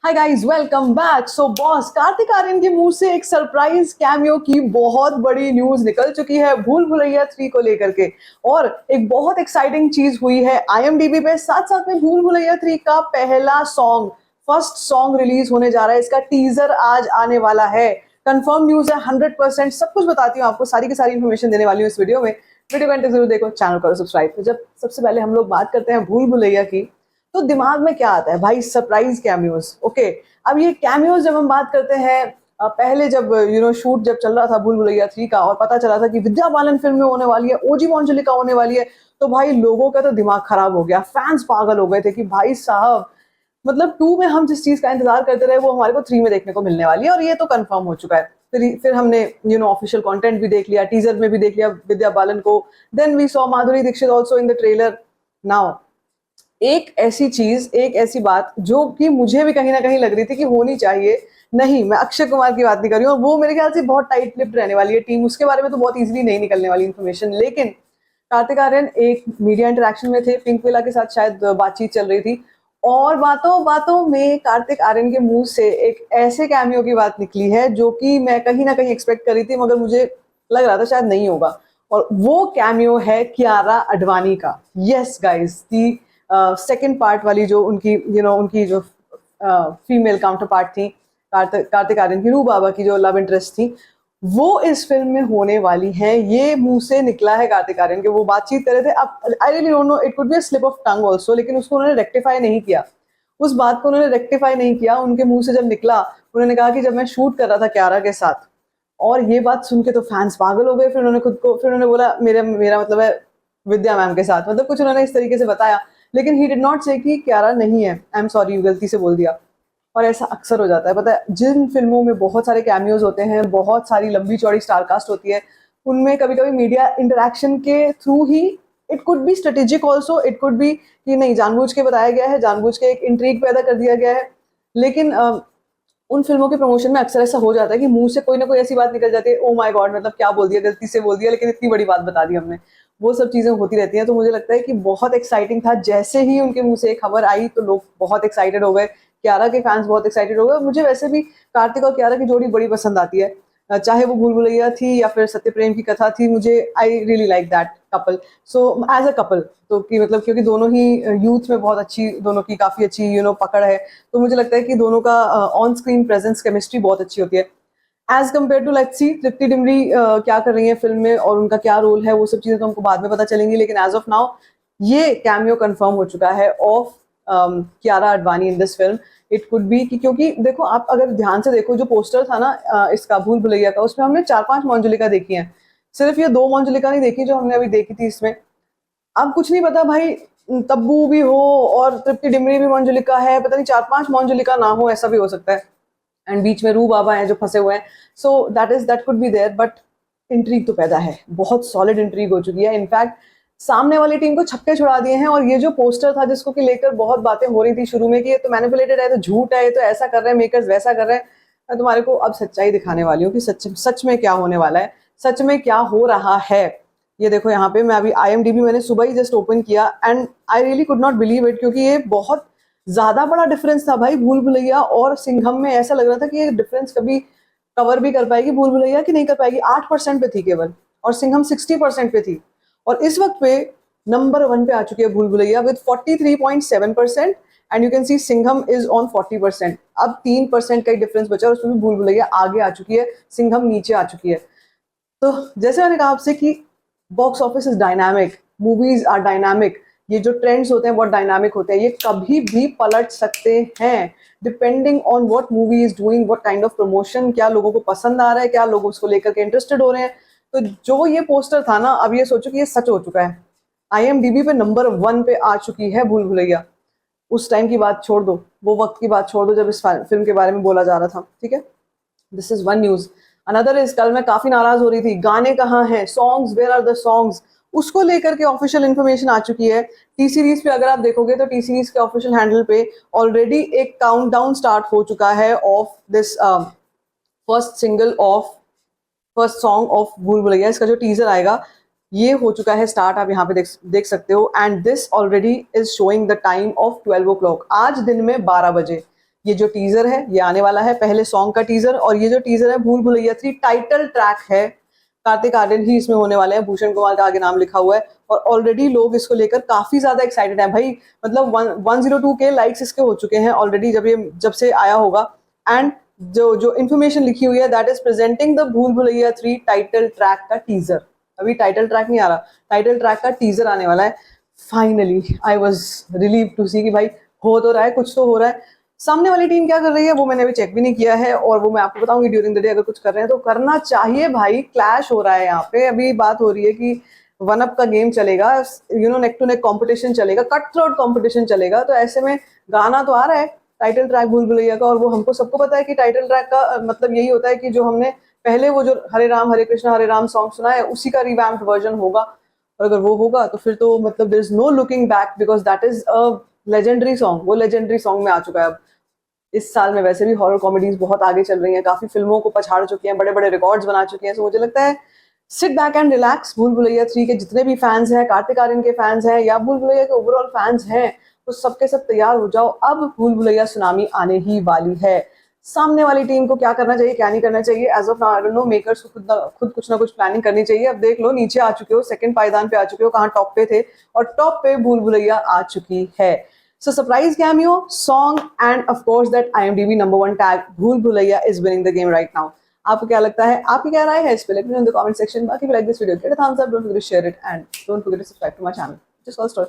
हाय guys, welcome back. So boss Kartik Aaryan के मुंह से एक सरप्राइज कैमियो की बहुत बड़ी न्यूज निकल चुकी है भूल भुलैया 3 को लेकर के। और एक बहुत एक्साइटिंग चीज हुई है आईएमडीबी पे। साथ साथ में भूल भुलैया 3 का पहला सॉन्ग, फर्स्ट सॉन्ग रिलीज होने जा रहा है। इसका टीजर आज आने वाला है। कंफर्म न्यूज है 100%। सब कुछ बताती हूँ आपको, सारी की सारी इन्फॉर्मेशन देने वाली हूँ इस वीडियो में। वीडियो को जरूर देखो, चैनल करो सब्सक्राइब। तो जब सबसे पहले हम लोग बात करते हैं भूल भुलैया की, तो दिमाग में क्या आता है भाई? Surprise cameos. ओके, अब ये कैमियोज जब हम बात करते हैं, पहले जब शूट जब चल रहा था भूल भुलैया 3 का और पता चला था कि विद्या बालन फिल्म में होने वाली है, ओजी मंजुलिका होने वाली है, तो भाई लोगों का तो दिमाग खराब हो गया। फैंस पागल हो गए थे कि भाई साहब, मतलब 2 में हम जिस चीज का इंतजार करते रहे वो हमारे को 3 में देखने को मिलने वाली है। और ये तो कंफर्म हो चुका है। फिर हमने ऑफिशियल कंटेंट भी देख लिया, टीजर में भी देख लिया विद्या बालन को। Then we saw Madhuri Dixit also in the trailer. Now एक ऐसी चीज, एक ऐसी बात जो कि मुझे भी कहीं ना कहीं लग रही थी कि होनी चाहिए। नहीं, मैं अक्षय कुमार की बात नहीं कर रही हूँ, वो मेरे ख्याल से बहुत टाइट लिप्ड रहने वाली है टीम, उसके बारे में तो बहुत इजीली नहीं निकलने वाली इन्फॉर्मेशन। लेकिन कार्तिक आर्यन एक मीडिया इंटरेक्शन में थे, पिंक विला के साथ शायद बातचीत चल रही थी, और बातों बातों में कार्तिक आर्यन के मुंह से एक ऐसे कैमियो की बात निकली है जो कि मैं कहीं ना कहीं एक्सपेक्ट करी थी, मगर मुझे लग रहा था शायद नहीं होगा। और वो कैमियो है कियारा अडवाणी का। Yes guys, the second part वाली जो उनकी उनकी जो फीमेल काउंटर पार्ट थी, कार्तिक आर्यन की, रू बाबा की जो लव इंटरेस्ट थी, वो इस फिल्म में होने वाली है। ये मुंह से निकला है कार्तिक आर्यन के। वो बातचीत कर रहे थे। अब I really don't know, it could be a slip of tongue also, लेकिन उसको उन्होंने रेक्टिफाई नहीं किया। उस बात को उन्होंने रेक्टिफाई नहीं किया। उनके मुंह से जब निकला, उन्होंने कहा कि जब मैं शूट कर रहा था क्यारा के साथ, और ये बात सुन के तो फैंस पागल हो गए। फिर उन्होंने बोला मेरा मतलब है विद्या मैम के साथ, मतलब कुछ उन्होंने इस तरीके से बताया। लेकिन ही डिड नॉट से कि क्यारा नहीं है, आई एम सॉरी, गलती से बोल दिया। और ऐसा अक्सर हो जाता है, पता है, जिन फिल्मों में बहुत सारे कैमियोज होते हैं, बहुत सारी लंबी चौड़ी स्टारकास्ट होती है, उनमें कभी कभी मीडिया इंटरेक्शन के through he, it could be strategic also, it could be कि नहीं जानबूझ के बताया गया है, जानबूझ के एक इंट्रीग पैदा कर दिया गया है। लेकिन उन फिल्मों के प्रमोशन में अक्सर ऐसा हो जाता है कि मुंह से कोई ना कोई ऐसी बात निकल जाती है, ओ माय गॉड, मतलब क्या बोल दिया, गलती से बोल दिया, लेकिन इतनी बड़ी बात बता दी हमने। वो सब चीजें होती रहती हैं। तो मुझे लगता है कि बहुत एक्साइटिंग था। जैसे ही उनके मुंह से खबर आई तो लोग बहुत एक्साइटेड हो गए। क्यारा के फैंस बहुत एक्साइटेड हो गए। मुझे वैसे भी कार्तिक और क्यारा की जोड़ी बड़ी पसंद आती है, चाहे वो भूल भुलैया थी या फिर सत्य प्रेम की कथा थी। मुझे I really like that couple, so as a couple. तो कि मतलब क्योंकि दोनों ही यूथ में बहुत अच्छी, दोनों की काफी अच्छी पकड़ है। तो मुझे लगता है कि दोनों का ऑन स्क्रीन प्रेजेंस, केमिस्ट्री बहुत अच्छी होती है। As compare to let's see Tripti Dimri क्या कर रही है फिल्म में और उनका क्या रोल है, वो सब चीजें तो हमको बाद में पता चलेंगी। लेकिन एज ऑफ नाउ ये कैमियो कंफर्म हो चुका है of Kiara Advani in this film. It could be कि, क्योंकि देखो, आप अगर ध्यान से देखो जो पोस्टर था ना इसका भूल भुलैया का, उसमें हमने 4-5 मंजुलिका देखी है। सिर्फ ये 2 मंजुलिका नहीं देखी जो हमने अभी देखी थी इसमें। अब कुछ नहीं पता भाई, तब्बू भी हो और तृप्ति डिमरी भी मंजुलिका है, पता नहीं 4-5 मंजुलिका ना हो, ऐसा भी हो सकता है। एंड बीच में रू बाबा हैं जो फंसे हुए हैं। So that could be there, but intrigue तो पैदा है, बहुत सॉलिड इंट्रीग हो चुकी है। इनफैक्ट सामने वाली टीम को छक्के छुड़ा दिए हैं। और ये जो पोस्टर था जिसको कि लेकर बहुत बातें हो रही थी शुरू में कि ये तो मैनिपुलेटेड है, तो झूठ है, ये तो ऐसा कर रहे हैं मेकर्स, वैसा कर रहे हैं, मैं तुम्हारे को अब सच्चाई दिखाने वाली हूँ कि सच में क्या होने वाला है, सच में क्या हो रहा है। ये देखो, यहाँ पे मैं अभी IMDb मैंने सुबह ही जस्ट ओपन किया and I really could not believe it, क्योंकि ये बहुत ज्यादा बड़ा डिफरेंस था भाई भूल भुलैया और सिंघम में। ऐसा लग रहा था कि ये डिफरेंस कभी कवर भी कर पाएगी भूल भुलैया कि नहीं कर पाएगी। 8% पे थी केवल, और सिंघम 60% पे थी। और इस वक्त पे नंबर 1 पे आ चुकी है भूल Bhulaiyaa with 43.7%। And you can see Singham is on 40%। अब 3% का ही डिफरेंस बचा और उसमें भी भूल भुलैया आगे आ चुकी है, सिंघम नीचे आ चुकी है। तो जैसे मैंने कहा आपसे कि box office is dynamic, movies are dynamic. ये जो ट्रेंड्स होते हैं बहुत डायनामिक होते हैं, ये कभी भी पलट सकते हैं depending on what movie is doing, what kind of promotion, क्या लोगों को पसंद आ रहा है, क्या लोग उसको लेकर के इंटरेस्टेड हो रहे हैं। तो जो ये पोस्टर था ना, अब ये सोचो कि ये सच हो चुका है। IMDb पे नंबर 1 पे आ चुकी है भूल भुलैया। उस टाइम की बात छोड़ दो, वो वक्त की बात छोड़ दो जब इस फिल्म के बारे में बोला जा रहा था, ठीक है। This is one news. Another is, कल मैं काफी नाराज हो रही थी, गाने कहाँ हैं, songs, where are the songs, उसको लेकर के ऑफिशियल इन्फॉर्मेशन आ चुकी है। टी सीरीज पे अगर आप देखोगे तो टी सीरीज के ऑफिशियल हैंडल पे ऑलरेडी एक काउंटडाउन स्टार्ट हो चुका है of this first single of, first song of भूल भुलैया। इसका जो टीजर आएगा ये हो चुका है स्टार्ट, आप यहाँ पे देख सकते हो। And this already is showing the time of 12 o'clock, आज दिन में 12 बजे। ये जो टीजर है ये आने वाला है, पहले सॉन्ग का टीजर, और ये जो टीजर है भूल भुलैया 3 टाइटल ट्रैक है। कार्तिक आर्यन ही इसमें होने वाले हैं, भूषण कुमार का आगे नाम लिखा हुआ है, और ऑलरेडी लोग इसको लेकर काफी ज्यादा एक्साइटेड हैं भाई। मतलब 102K लाइक्स इसके हो चुके हैं ऑलरेडी जब से आया होगा। एंड जो इन्फॉर्मेशन लिखी हुई है दैट इज प्रेजेंटिंग द भूल भुलैया 3 टाइटल ट्रैक का टीजर। अभी टाइटल ट्रैक नहीं आ रहा, टाइटल ट्रैक का टीजर आने वाला है। Finally I was relieve to see कि भाई हो तो रहा है, कुछ तो हो रहा है। सामने वाली टीम क्या कर रही है वो मैंने अभी चेक भी नहीं किया है, और वो मैं आपको बताऊंगी ड्यूरिंग द डे। अगर कुछ कर रहे हैं तो करना चाहिए भाई, क्लैश हो रहा है यहाँ पे। अभी बात हो रही है कि वन अप का गेम चलेगा, नेक टू नेक कॉम्पिटिशन चलेगा, कट थ्रोट कॉम्पिटिशन चलेगा। तो ऐसे में गाना तो आ रहा है टाइटल ट्रैक भूल भुलैया का, और वो हमको सबको पता है कि टाइटल ट्रैक का मतलब यही होता है कि जो हमने पहले वो जो हरे राम हरे कृष्णा हरे राम सॉन्ग सुना है उसी का रिवैम्प्ड वर्जन होगा। और अगर वो होगा तो फिर तो मतलब there is no looking back, because that is a legendary song. वो लेजेंडरी सॉन्ग में आ चुका है अब। इस साल में वैसे भी हॉरर कॉमेडीज बहुत आगे चल रही हैं, काफी फिल्मों को पछाड़ चुकी हैं, बड़े बड़े रिकॉर्ड्स बना चुकी हैं। सो मुझे लगता है सिट बैक एंड रिलैक्स। भूल भुलैया 3 के जितने भी फैंस हैं, कार्तिक आर्यन के फैंस हैं या भूल भुलैया के ओवरऑल फैंस हैं, तो सबके सब तैयार हो जाओ। अब भूल भुलैया सुनामी आने ही वाली है। सामने वाली टीम को क्या करना चाहिए क्या नहीं करना चाहिए, as of now I don't know. Makers को खुद कुछ ना कुछ प्लानिंग करनी चाहिए। अब देख लो नीचे आ चुके हो, सेकंड पायदान पे आ चुके हो, कहाँ टॉप पे थे, और टॉप पे भूल भुलैया आ चुकी है। So surprise cameo, song, and of course that IMDb #1 tag, Bhool Bhulaiya is winning the game right now. आपको क्या लगता है, आपकी क्या राय है इस पे? Let me know in the comment section. बाकी if you like this video, get a thumbs up, don't forget to share it, and don't forget to subscribe to my channel. Just all story.